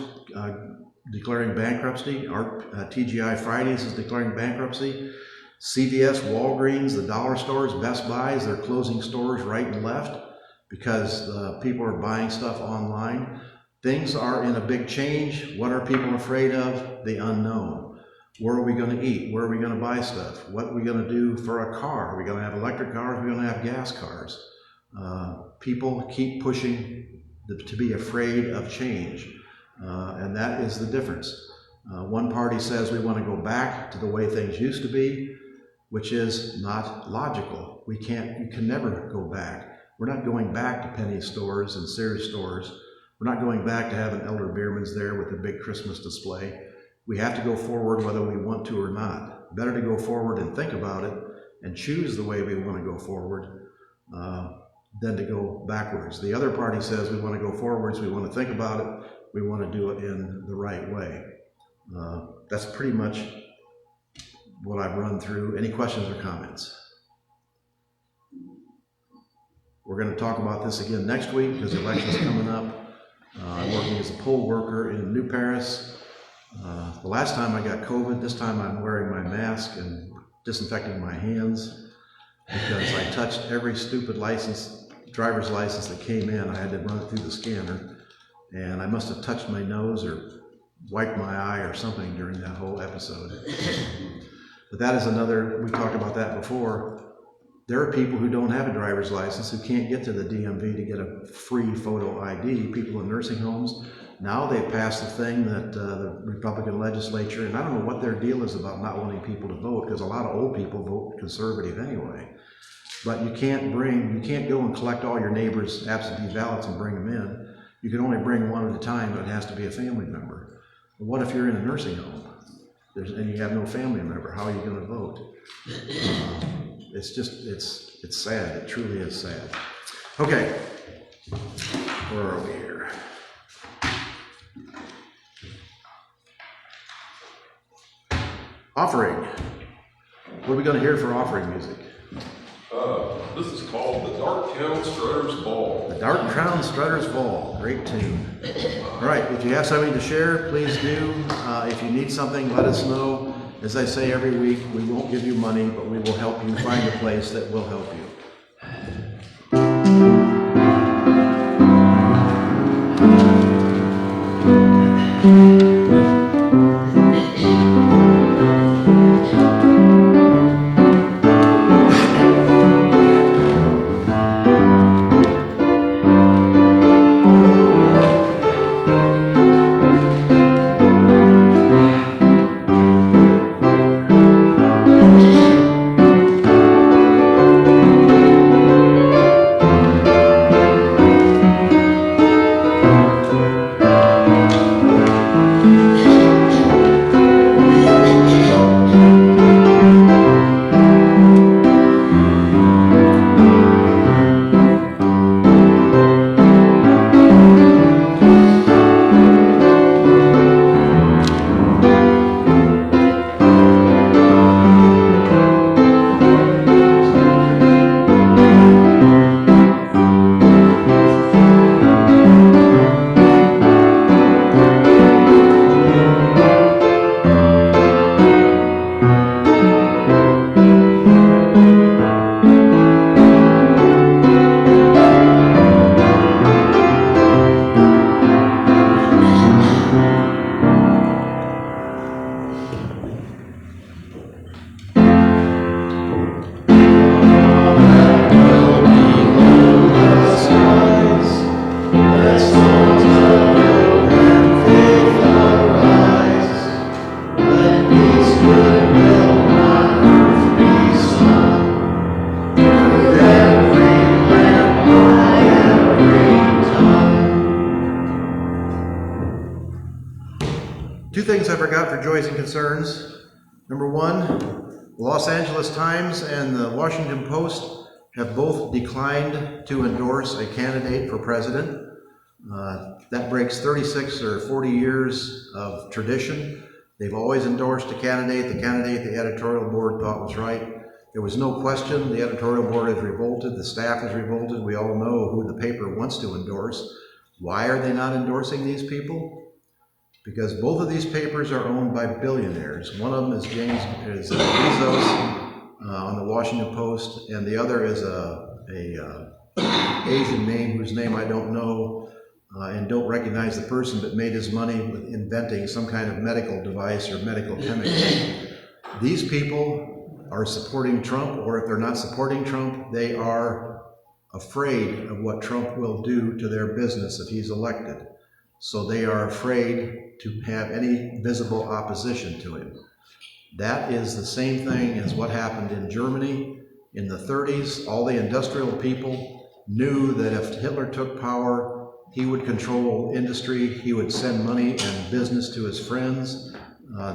declaring bankruptcy. Our TGI Fridays is declaring bankruptcy. CVS, Walgreens, the dollar stores, Best Buys, they're closing stores right and left because people are buying stuff online. Things are in a big change. What are people afraid of? The unknown. Where are we going to eat? Where are we going to buy stuff? What are we going to do for a car? Are we going to have electric cars? Are we going to have gas cars? People keep pushing to be afraid of change, and that is the difference. One party says we want to go back to the way things used to be, which is not logical. You can never go back. We're not going back to penny stores and Sears stores. We're not going back to having Elder Bierman's there with a big Christmas display. We have to go forward whether we want to or not. Better to go forward and think about it and choose the way we want to go forward than to go backwards. The other party says we want to go forwards, we want to think about it, we want to do it in the right way. That's pretty much what I've run through. Any questions or comments? We're going to talk about this again next week because the election's coming up. I'm working as a poll worker in New Paris. The last time I got COVID, this time I'm wearing my mask and disinfecting my hands because I touched every stupid driver's license that came in. I had to run it through the scanner, and I must have touched my nose or wiped my eye or something during that whole episode. But that is we talked about that before. There are people who don't have a driver's license who can't get to the DMV to get a free photo ID, people in nursing homes. Now they've passed a thing that the Republican legislature, and I don't know what their deal is about not wanting people to vote, because a lot of old people vote conservative anyway. But you can't go and collect all your neighbors' absentee ballots and bring them in. You can only bring one at a time, but it has to be a family member. But what if you're in a nursing home and you have no family member? How are you going to vote? It's sad. It truly is sad. Okay, where are we here? Offering. What are we going to hear for offering music?
This is called the Dark Town Strutters Ball.
The Dark Town Strutters Ball. Great tune. All right, if you have something to share, please do. If you need something, let us know. As I say every week, we won't give you money, but we will help you find a place that will help you. forgot for joys and concerns. Number one, the Los Angeles Times and the Washington Post have both declined to endorse a candidate for president. That breaks 36 or 40 years of tradition. They've always endorsed a candidate, the candidate the editorial board thought was right. There was no question the editorial board is revolted, the staff is revolted. We all know who the paper wants to endorse. Why are they not endorsing these people? Because both of these papers are owned by billionaires. One of them is Bezos on the Washington Post, and the other is a Asian name whose name I don't know and don't recognize the person, but made his money with inventing some kind of medical device or medical chemical. These people are supporting Trump, or if they're not supporting Trump, they are afraid of what Trump will do to their business if he's elected. So they are afraid to have any visible opposition to him. That is the same thing as what happened in Germany in the 30s. All the industrial people knew that if Hitler took power, he would control industry, he would send money and business to his friends.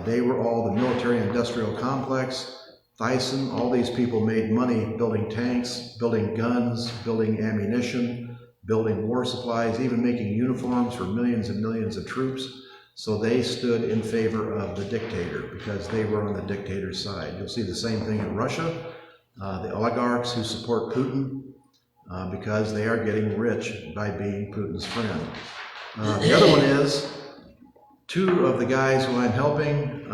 They were all the military-industrial complex. Thyssen, all these people made money building tanks, building guns, building ammunition, building war supplies, even making uniforms for millions and millions of troops. So they stood in favor of the dictator because they were on the dictator's side. You'll see the same thing in Russia. The oligarchs who support Putin because they are getting rich by being Putin's friend. The other one is two of the guys who I'm helping,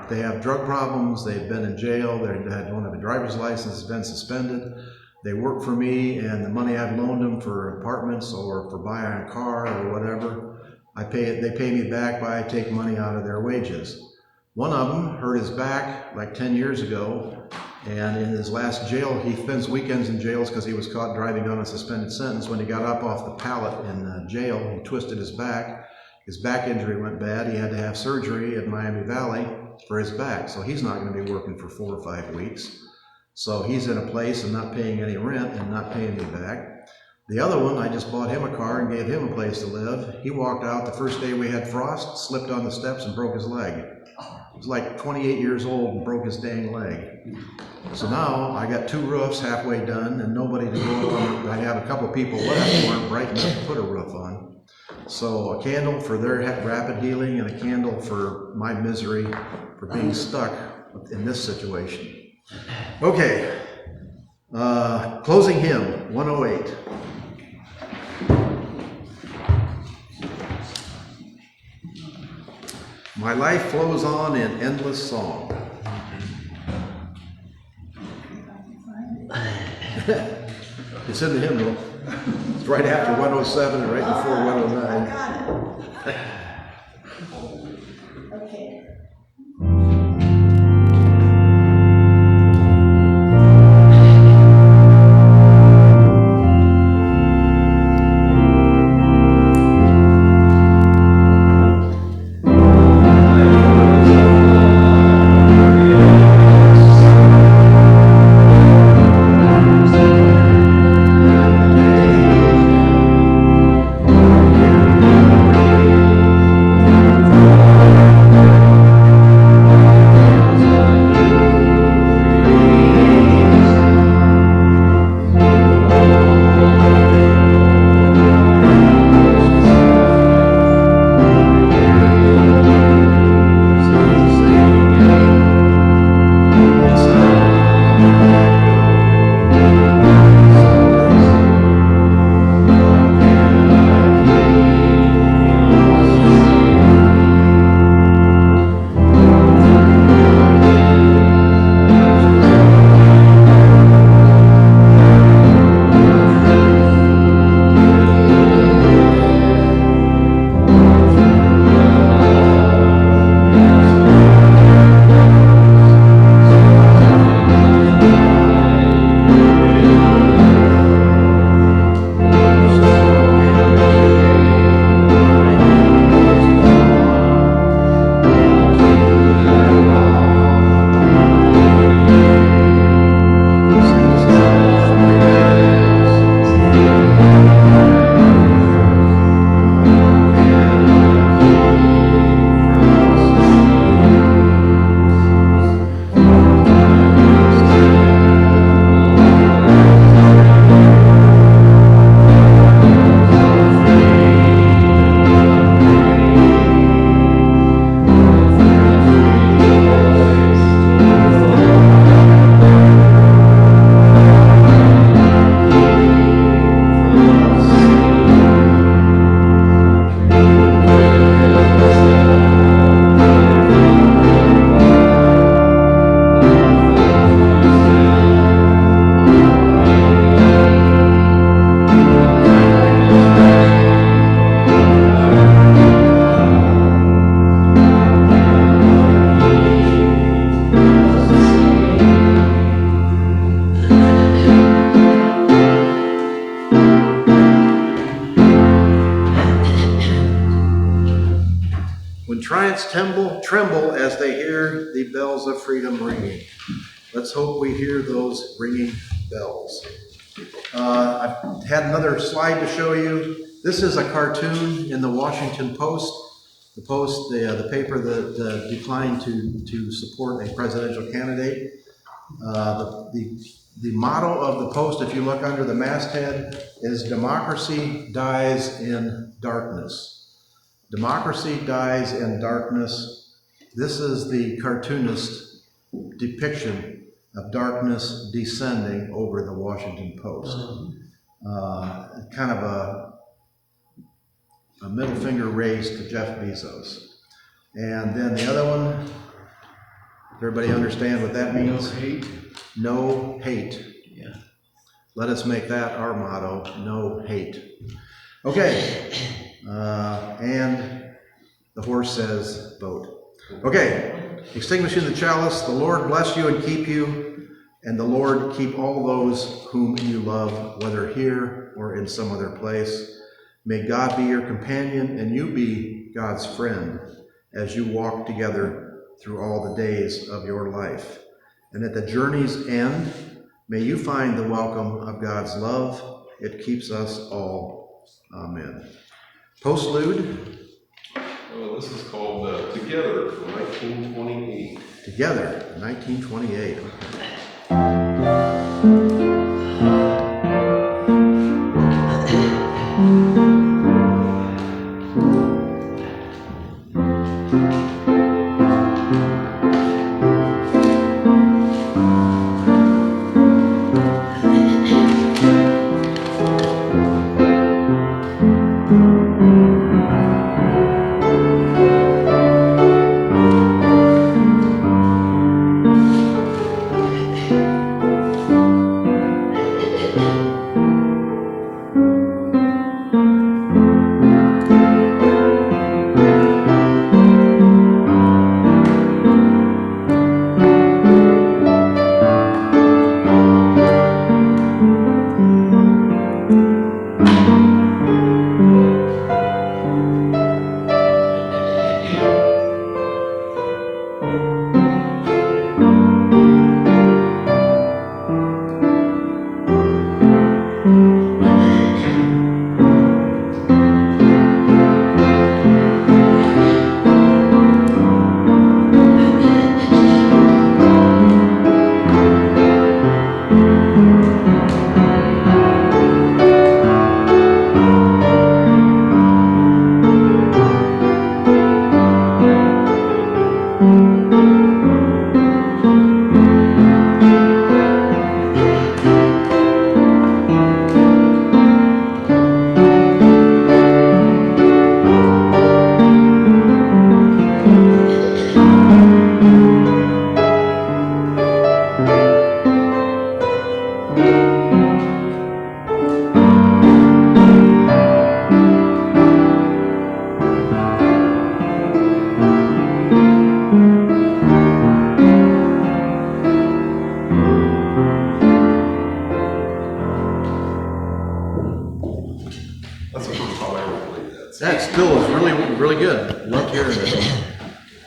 they have drug problems, they've been in jail, they don't have a driver's license, been suspended. They work for me, and the money I've loaned them for apartments or for buying a car or whatever, they pay me back by I take money out of their wages. One of them hurt his back like 10 years ago, and in his last jail, he spends weekends in jails because he was caught driving on a suspended sentence. When he got up off the pallet in jail, he twisted his back. His back injury went bad. He had to have surgery at Miami Valley for his back, so he's not going to be working for 4 or 5 weeks. So he's in a place and not paying any rent and not paying me back. The other one, I just bought him a car and gave him a place to live. He walked out the first day we had frost, slipped on the steps and broke his leg. He was like 28 years old and broke his dang leg. So now I got 2 roofs halfway done and nobody to go on. I have a couple of people left who aren't bright enough to put a roof on. So a candle for their rapid healing and a candle for my misery for being stuck in this situation. Okay, closing hymn, 108. My life flows on in endless song. It's in the hymnal. It's right after 107 and right before 109.
I got it. Okay.
giants tremble as they hear the bells of freedom ringing. Let's hope we hear those ringing bells. I've had another slide to show you. This is a cartoon in the Washington Post. The Post, the paper that declined to support a presidential candidate. The motto of the Post, if you look under the masthead, is "Democracy dies in darkness." Democracy dies in darkness. This is the cartoonist depiction of darkness descending over the Washington Post. Kind of a middle finger raised to Jeff Bezos. And then the other one, everybody understand what that means?
No hate.
No hate.
Yeah.
Let us make that our motto, no hate. Okay, and the horse says vote. Okay, extinguishing the chalice, the Lord bless you and keep you, and the Lord keep all those whom you love, whether here or in some other place. May God be your companion and you be God's friend as you walk together through all the days of your life. And at the journey's end, may you find the welcome of God's love. It keeps us all. Amen. Postlude.
Well, this is called Together from 1928.
Together, 1928. That still is really good. Loved hearing it.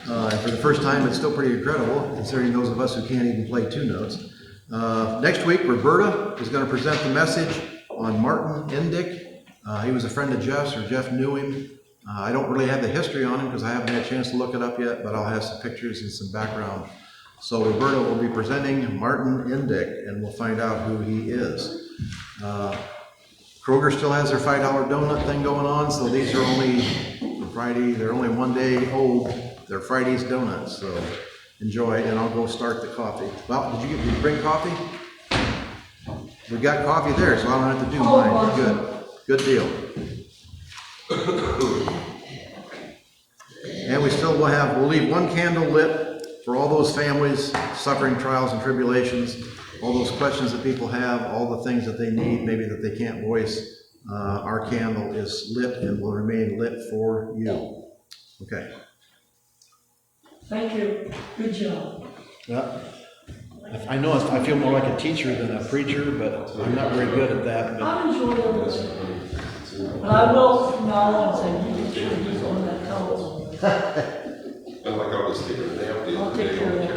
For the first time, it's still pretty incredible, considering those of us who can't even play two notes. Next week, Roberta is going to present the message on Martin Indyk. He was a friend of Jeff's, or Jeff knew him. I don't really have the history on him because I haven't had a chance to look it up yet, but I'll have some pictures and some background. So Roberta will be presenting Martin Indyk, and we'll find out who he is. Kroger still has their $5 donut thing going on, so these are only Friday, they're only one day old. They're Friday's donuts, so enjoy, and I'll go start the coffee. Well, did you bring coffee? We got coffee there, so I don't have to do mine. Good deal. And we still will have, we'll leave one candle lit for all those families suffering trials and tribulations, all those questions that people have, all the things that they need, maybe that they can't voice. Our candle is lit and will remain lit for you. Okay.
Thank you. Good job.
Yeah. I know I feel more like a teacher than a preacher, but I'm not very good at that. But
I'm enjoying this. But I will from now on say you should be the one that tells.
I was taking a nap the
I'll
other
take
day
care of
on the
that.